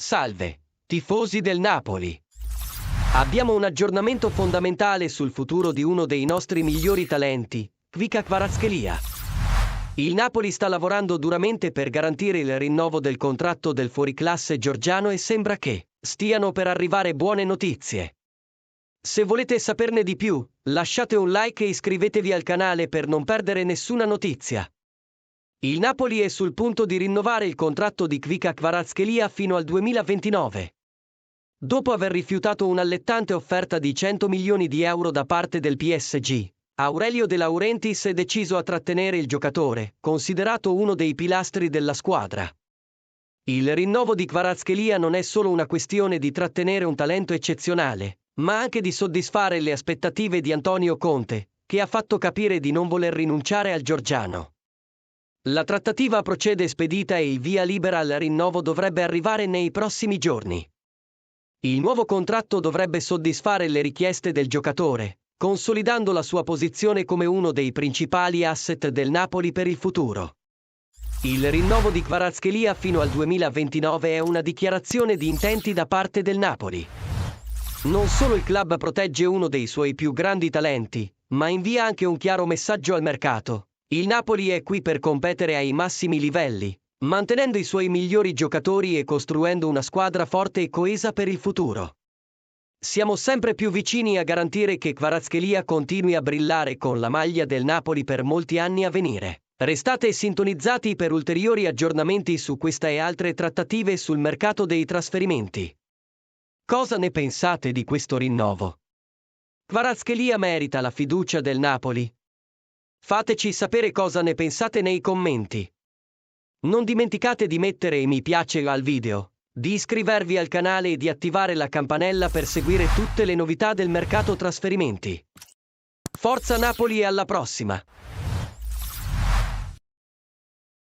Salve, tifosi del Napoli! Abbiamo un aggiornamento fondamentale sul futuro di uno dei nostri migliori talenti, Kvicha Kvaratskhelia. Il Napoli sta lavorando duramente per garantire il rinnovo del contratto del fuoriclasse georgiano e sembra che stiano per arrivare buone notizie. Se volete saperne di più, lasciate un like e iscrivetevi al canale per non perdere nessuna notizia. Il Napoli è sul punto di rinnovare il contratto di Kvicha Kvaratskhelia fino al 2029. Dopo aver rifiutato un'allettante offerta di 100 milioni di euro da parte del PSG, Aurelio De Laurentiis è deciso a trattenere il giocatore, considerato uno dei pilastri della squadra. Il rinnovo di Kvaratskhelia non è solo una questione di trattenere un talento eccezionale, ma anche di soddisfare le aspettative di Antonio Conte, che ha fatto capire di non voler rinunciare al georgiano. La trattativa procede spedita e il via libera al rinnovo dovrebbe arrivare nei prossimi giorni. Il nuovo contratto dovrebbe soddisfare le richieste del giocatore, consolidando la sua posizione come uno dei principali asset del Napoli per il futuro. Il rinnovo di Kvaratskhelia fino al 2029 è una dichiarazione di intenti da parte del Napoli. Non solo il club protegge uno dei suoi più grandi talenti, ma invia anche un chiaro messaggio al mercato. Il Napoli è qui per competere ai massimi livelli, mantenendo i suoi migliori giocatori e costruendo una squadra forte e coesa per il futuro. Siamo sempre più vicini a garantire che Kvaratskhelia continui a brillare con la maglia del Napoli per molti anni a venire. Restate sintonizzati per ulteriori aggiornamenti su questa e altre trattative sul mercato dei trasferimenti. Cosa ne pensate di questo rinnovo? Kvaratskhelia merita la fiducia del Napoli? Fateci sapere cosa ne pensate nei commenti. Non dimenticate di mettere mi piace al video, di iscrivervi al canale e di attivare la campanella per seguire tutte le novità del mercato trasferimenti. Forza Napoli e alla prossima!